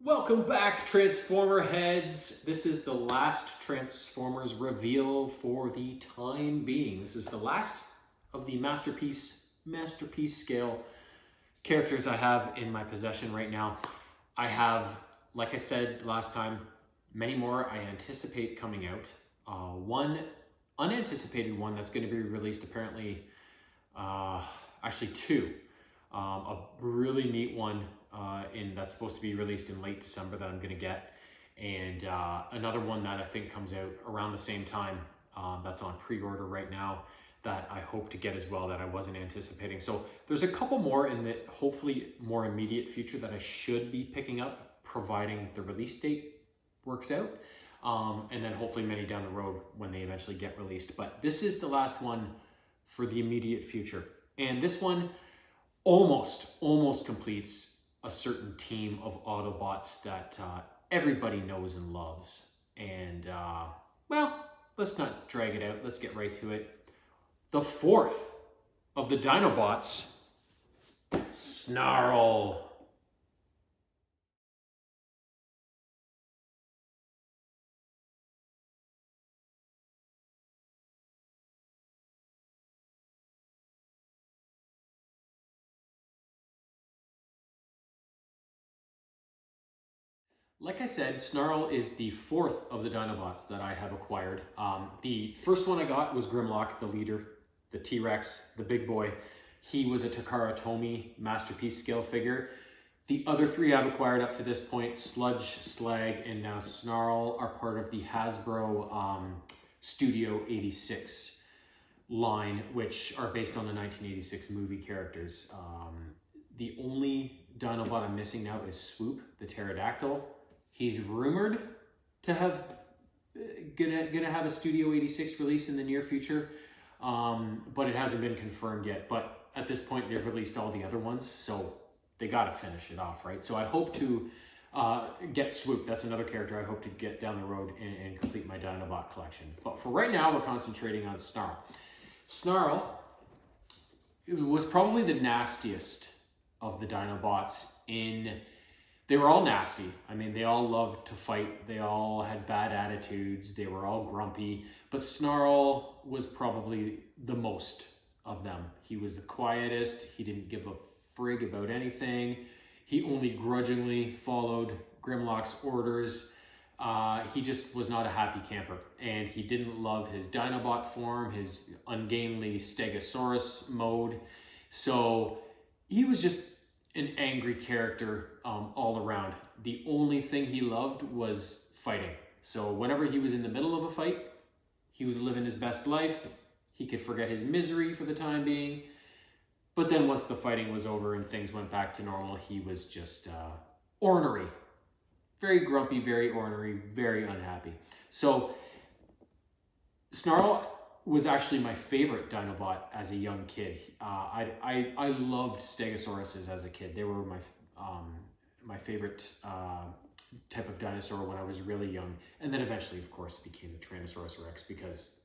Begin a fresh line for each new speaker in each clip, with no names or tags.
Welcome back, Transformer heads. This is the last Transformers reveal for the time being. This is the last of the masterpiece scale characters I have in my possession right now. I have, like I said last time, many more I anticipate coming out. One unanticipated one that's going to be released apparently, actually two. A really neat one that's supposed to be released in late December that I'm going to get, and another one that I think comes out around the same time that's on pre-order right now that I hope to get as well that I wasn't anticipating. So there's a couple more in the hopefully more immediate future that I should be picking up, providing the release date works out, and then hopefully many down the road when they eventually get released. But this is the last one for the immediate future, and this one almost completes a certain team of Autobots that everybody knows and loves. And well, let's not drag it out. Let's get right to it. The fourth of the Dinobots, Snarl. Like I said, Snarl is the fourth of the Dinobots that I have acquired. The first one I got was Grimlock, the leader, the T-Rex, the big boy. He was a Takara Tomy masterpiece scale figure. The other three I've acquired up to this point, Sludge, Slag, and now Snarl, are part of the Hasbro Studio 86 line, which are based on the 1986 movie characters. The only Dinobot I'm missing now is Swoop, the pterodactyl. He's rumored to have gonna have a Studio 86 release in the near future, but it hasn't been confirmed yet. But at this point, they've released all the other ones, so they got to finish it off, right? So I hope to get Swoop. That's another character I hope to get down the road and complete my Dinobot collection. But for right now, we're concentrating on Snarl. Snarl was probably the nastiest of the Dinobots they were all nasty. I mean, they all loved to fight. They all had bad attitudes. They were all grumpy. But Snarl was probably the most of them. He was the quietest. He didn't give a frig about anything. He only grudgingly followed Grimlock's orders. He just was not a happy camper. And he didn't love his Dinobot form, his ungainly Stegosaurus mode. So he was just an angry character all around. The only thing he loved was fighting. So whenever he was in the middle of a fight, he was living his best life. He could forget his misery for the time being. But then once the fighting was over and things went back to normal, he was just ornery. Very grumpy, very ornery, very unhappy. So Snarl was actually my favorite Dinobot as a young kid. I loved Stegosauruses as a kid. They were my favorite type of dinosaur when I was really young. And then eventually, of course, became the Tyrannosaurus Rex because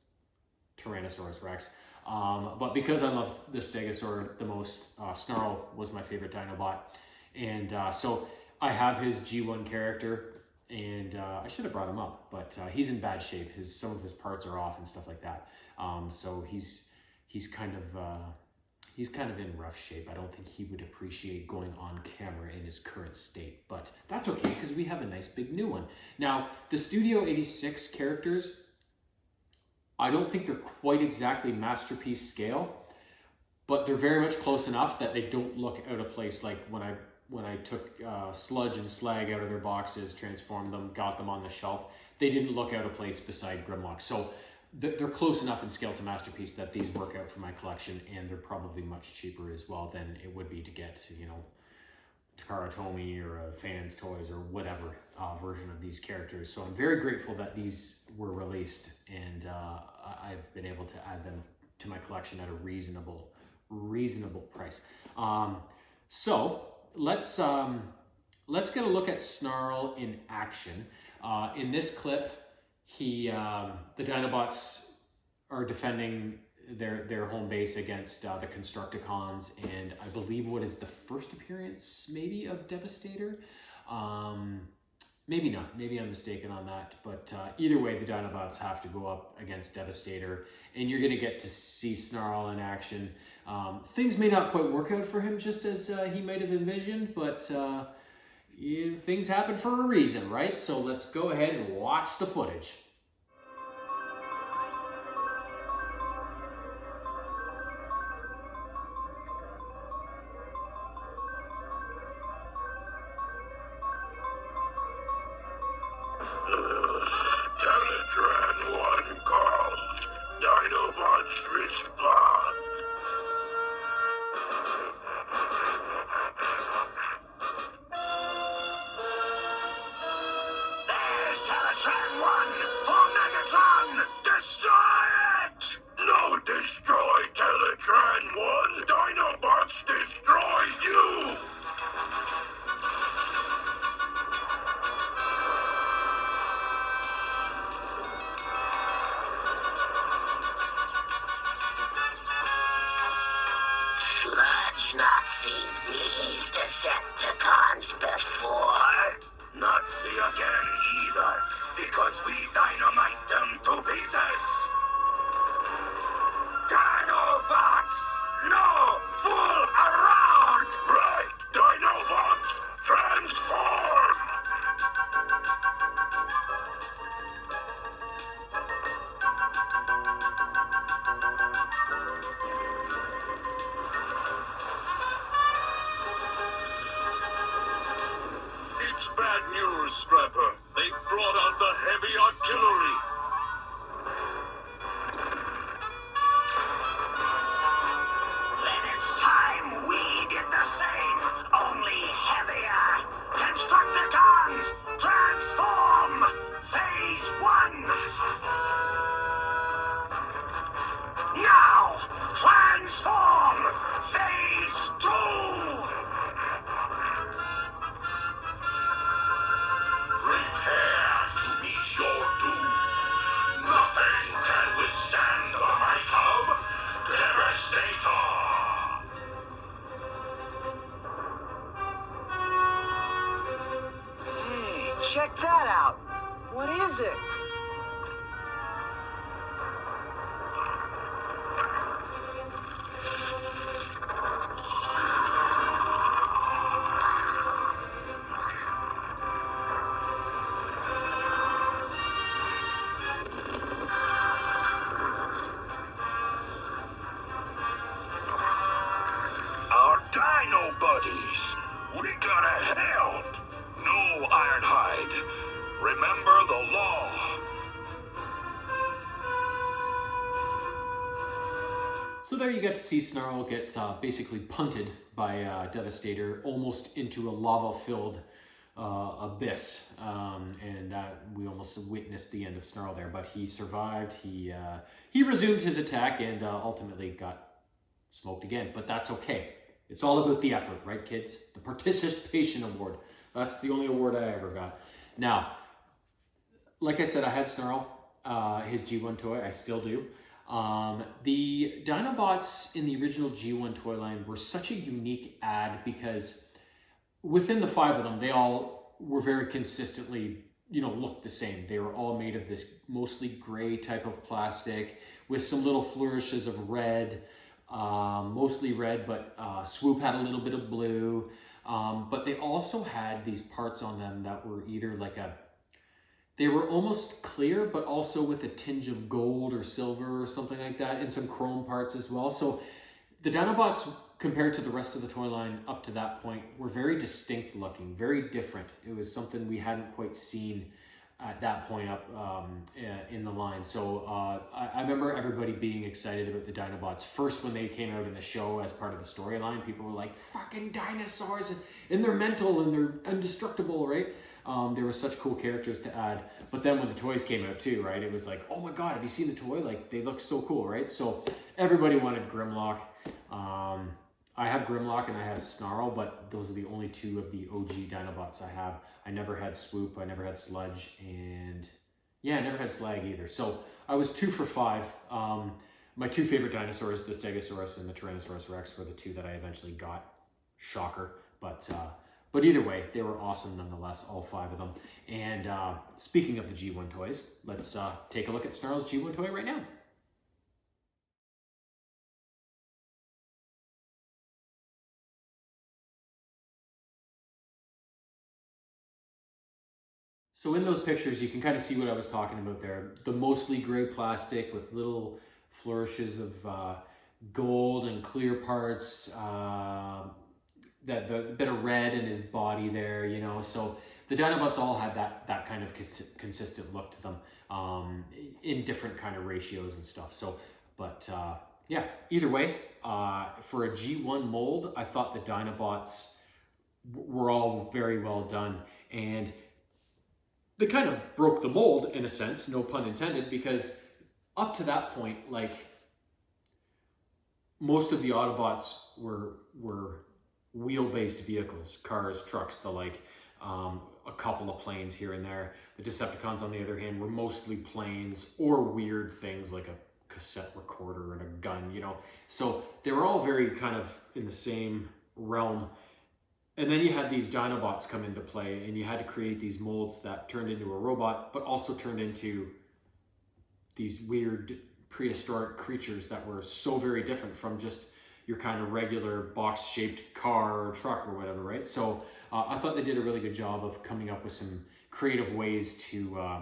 Tyrannosaurus Rex. But because I love the Stegosaur the most, Snarl was my favorite Dinobot. And so I have his G1 character, and I should have brought him up, but he's in bad shape. Some of his parts are off and stuff like that. So he's kind of in rough shape. I don't think he would appreciate going on camera in his current state, but that's okay because we have a nice big new one. Now, the Studio 86 characters, I don't think they're quite exactly masterpiece scale, but they're very much close enough that they don't look out of place. Like when I took Sludge and Slag out of their boxes, transformed them, got them on the shelf, they didn't look out of place beside Grimlock. So they're close enough in scale to masterpiece that these work out for my collection, and they're probably much cheaper as well than it would be to get, Takara Tomy or a Fans Toys or whatever version of these characters. So I'm very grateful that these were released, and I've been able to add them to my collection at a reasonable price. So let's get a look at Snarl in action. In this clip, the Dinobots are defending their home base against the Constructicons, and I believe what is the first appearance maybe of Devastator. Maybe not. Maybe I'm mistaken on that. But either way, the Dinobots have to go up against Devastator, and you're going to get to see Snarl in action. Things may not quite work out for him just as he might have envisioned, but things happen for a reason, right? So let's go ahead and watch the footage.
Teletran 1 calls. Dinobots respond. There's Teletran 1 for Megatron! Destroy it! No, destroy Teletran 1! Dinobots destroy you! Sludge not seen these Decepticons before? Not see again either, because we dynamite them to pieces! Dinobots! No! Fool around! Right! Dinobots! Transform! It's bad news, Scrapper. They've brought out the heavy artillery. Then it's time we did the same, only heavier. Constructicons, transform! Phase 1! Now, transform! Phase 2! Prepare to meet your doom. Nothing can withstand the might of Devastator.
Hey, check that out. What is it?
Our dino buddies. We gotta help. No, Ironhide. Remember the law.
So there you get to see Snarl get basically punted by Devastator almost into a lava-filled abyss, and we almost witnessed the end of Snarl there. But he survived. He resumed his attack and ultimately got smoked again. But that's okay. It's all about the effort, right, kids? The participation award. That's the only award I ever got. Now, like I said, I had Snarl, his G1 toy. I still do. The Dinobots in the original G1 toy line were such a unique ad because within the 5 of them, they all were very consistently, looked the same. They were all made of this mostly gray type of plastic with some little flourishes of red, mostly red, but Swoop had a little bit of blue. But they also had these parts on them that were either they were almost clear, but also with a tinge of gold or silver or something like that, and some chrome parts as well. So the Dinobots, compared to the rest of the toy line up to that point, were very distinct looking, very different. It was something we hadn't quite seen at that point up in the line. So I remember everybody being excited about the Dinobots. First, when they came out in the show as part of the storyline, people were like, fucking dinosaurs, and they're mental and they're indestructible, right? There were such cool characters to add. But then when the toys came out too, right, it was like, oh my god, have you seen the toy? Like, they look so cool, right? So everybody wanted Grimlock. I have Grimlock and I have Snarl, but those are the only 2 of the OG Dinobots I have. I never had Swoop, I never had Sludge, and yeah, I never had Slag either. So I was 2 for 5. My 2 favorite dinosaurs, the Stegosaurus and the Tyrannosaurus Rex, were the 2 that I eventually got. Shocker. But But either way, they were awesome nonetheless, all 5 of them. And speaking of the G1 toys, let's take a look at Snarl's G1 toy right now. So in those pictures, you can kind of see what I was talking about there. The mostly gray plastic with little flourishes of gold and clear parts, that the bit of red in his body there, you know. So the Dinobots all had that kind of consistent look to them, in different kind of ratios and stuff. So, but yeah, either way, for a G1 mold, I thought the Dinobots were all very well done, and they kind of broke the mold in a sense, no pun intended, because up to that point, like, most of the Autobots were wheel-based vehicles, cars, trucks, the like, a couple of planes here and there. The Decepticons, on the other hand, were mostly planes or weird things like a cassette recorder and a gun, you know. So they were all very kind of in the same realm. And then you had these Dinobots come into play, and you had to create these molds that turned into a robot, but also turned into these weird prehistoric creatures that were so very different from just your kind of regular box-shaped car or truck or whatever, right? So I thought they did a really good job of coming up with some creative ways to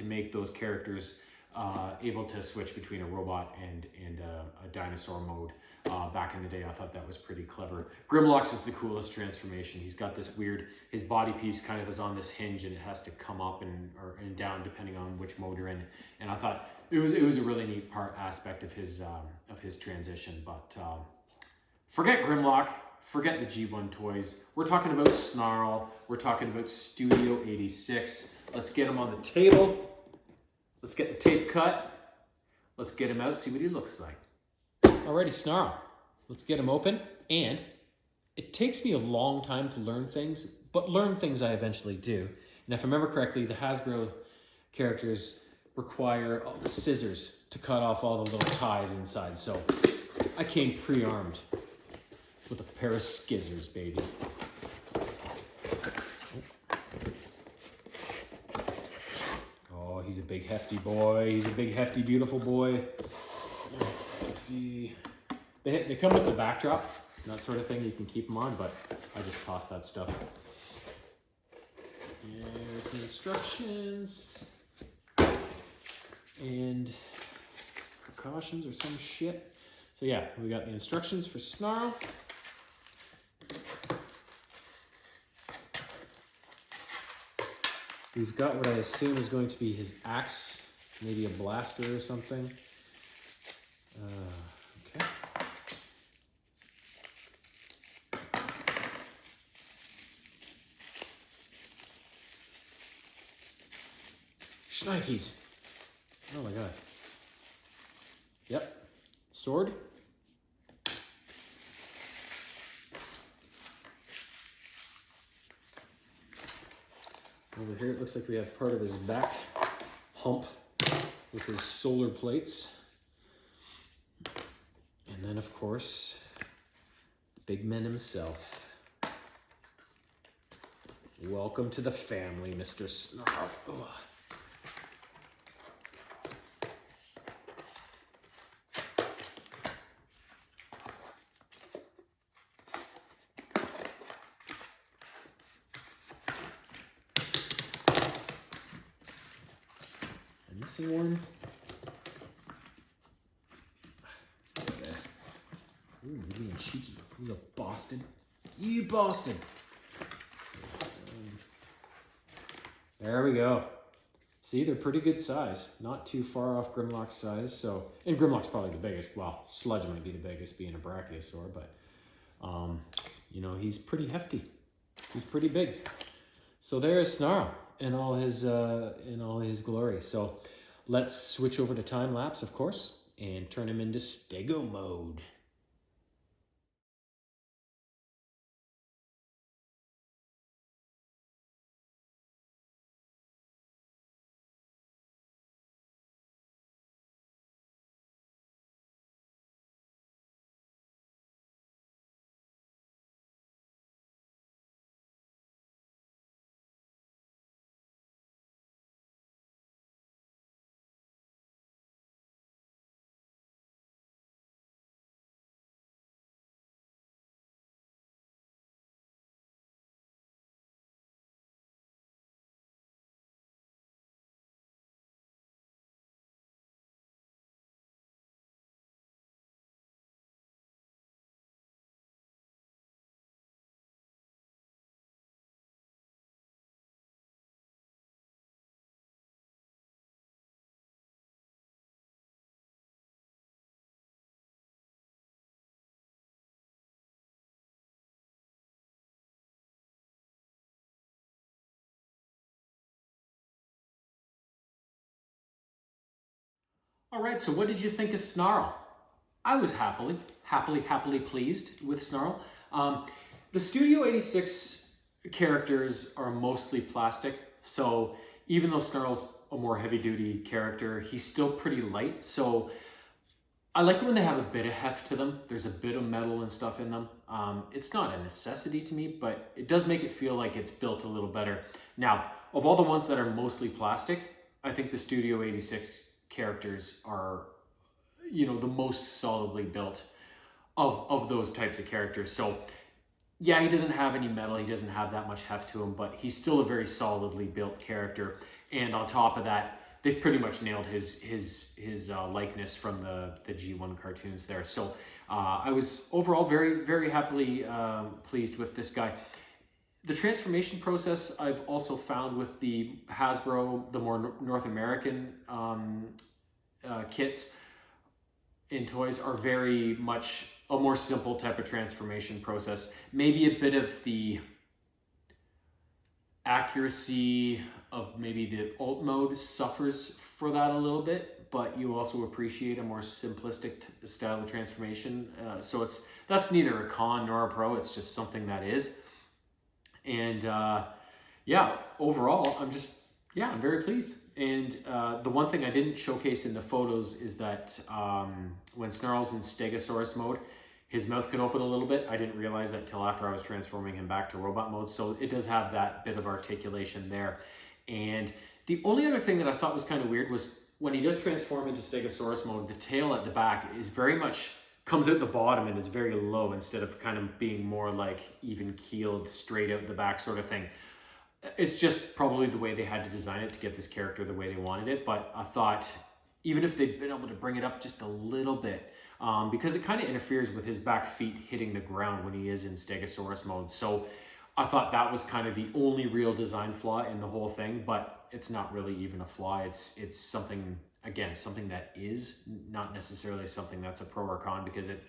make those characters able to switch between a robot and a dinosaur mode. Back in the day, I thought that was pretty clever. Grimlock's is the coolest transformation. He's got this weird, his body piece kind of is on this hinge, and it has to come up and down depending on which mode you're in. And I thought it was a really neat aspect of his transition. But forget Grimlock, forget the G1 toys. We're talking about Snarl. We're talking about Studio 86. Let's get him on the table. Let's get the tape cut. Let's get him out, see what he looks like. Alrighty, Snarl. Let's get him open. And it takes me a long time to learn things, but learn things I eventually do. And if I remember correctly, the Hasbro characters require scissors to cut off all the little ties inside. So I came pre-armed with a pair of skizzers, baby. Oh, he's a big hefty boy. He's a big hefty beautiful boy. Let's see. They come with a backdrop, that sort of thing. You can keep them on, but I just toss that stuff. Here's the instructions and precautions or some shit. So yeah, we got the instructions for Snarl. We've got what I assume is going to be his axe, maybe a blaster or something. Okay. Schnikes. Oh my god. Yep. Sword. Over here it looks like we have part of his back hump with his solar plates. And then of course, Big Man himself. Welcome to the family, Mr. Snarl. Ugh. Missing one. Okay. Ooh, you're being cheeky. You a Boston. You Boston. There we go. See, they're pretty good size. Not too far off Grimlock's size. So, and Grimlock's probably the biggest. Well, Sludge might be the biggest, being a Brachiosaur, but you know, he's pretty hefty. He's pretty big. So there's Snarl in all his glory. So let's switch over to time lapse, of course, and turn him into Stego mode. All right, so what did you think of Snarl? I was happily pleased with Snarl. The Studio 86 characters are mostly plastic, so even though Snarl's a more heavy-duty character, he's still pretty light. So I like it when they have a bit of heft to them. There's a bit of metal and stuff in them. It's not a necessity to me, but it does make it feel like it's built a little better. Now, of all the ones that are mostly plastic, I think the Studio 86 characters are, the most solidly built of those types of characters. So yeah, he doesn't have any metal, he doesn't have that much heft to him, but he's still a very solidly built character. And on top of that, they've pretty much nailed his likeness from the G1 cartoons there. So I was overall very happily pleased with this guy. The transformation process I've also found with the Hasbro, the more North American kits in toys, are very much a more simple type of transformation process. Maybe a bit of the accuracy of maybe the alt mode suffers for that a little bit, but you also appreciate a more simplistic style of transformation. So that's neither a con nor a pro, it's just something that is. And yeah, overall, I'm very pleased. And the one thing I didn't showcase in the photos is that when Snarl's in Stegosaurus mode, his mouth can open a little bit. I didn't realize that till after I was transforming him back to robot mode. So it does have that bit of articulation there. And the only other thing that I thought was kind of weird was when he does transform into Stegosaurus mode, the tail at the back is very much comes out the bottom and is very low instead of kind of being more like even keeled straight out the back sort of thing. It's just probably the way they had to design it to get this character the way they wanted it. But I thought even if they'd been able to bring it up just a little bit, because it kind of interferes with his back feet hitting the ground when he is in Stegosaurus mode. So I thought that was kind of the only real design flaw in the whole thing, but it's not really even a flaw. It's something, again, something that is not necessarily something that's a pro or con, because it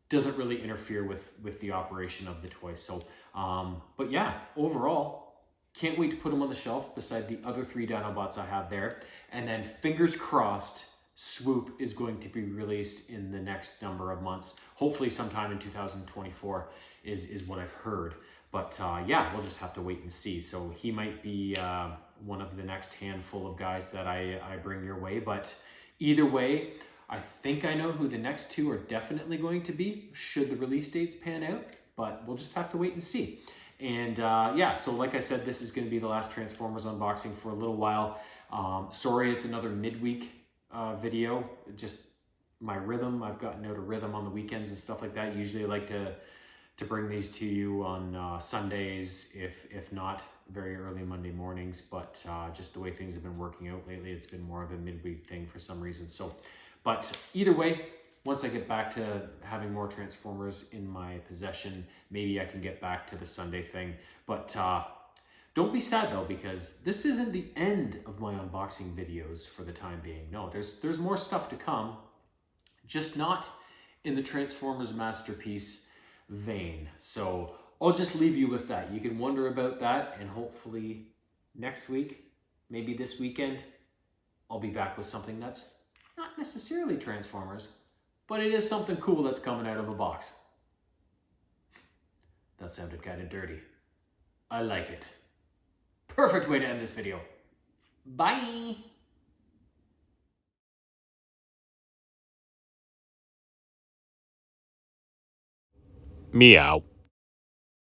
doesn't really interfere with the operation of the toy. So, but yeah, overall, can't wait to put them on the shelf beside the other 3 Dinobots I have there. And then fingers crossed, Swoop is going to be released in the next number of months. Hopefully sometime in 2024 is what I've heard. But yeah, we'll just have to wait and see. So he might be one of the next handful of guys that I bring your way. But either way, I think I know who the next 2 are definitely going to be, should the release dates pan out. But we'll just have to wait and see. And yeah, so like I said, this is going to be the last Transformers unboxing for a little while. Sorry, it's another midweek video. Just my rhythm. I've gotten out of rhythm on the weekends and stuff like that. Usually I like to bring these to you on Sundays, if not very early Monday mornings. But just the way things have been working out lately, it's been more of a midweek thing for some reason. So, but either way, once I get back to having more Transformers in my possession, maybe I can get back to the Sunday thing. But don't be sad though, because this isn't the end of my unboxing videos for the time being. No, there's more stuff to come, just not in the Transformers Masterpiece vein. So I'll just leave you with that. You can wonder about that, and hopefully next week, maybe this weekend, I'll be back with something that's not necessarily Transformers, but it is something cool that's coming out of a box. That sounded kind of dirty. I like it. Perfect way to end this video. Bye!
Meow.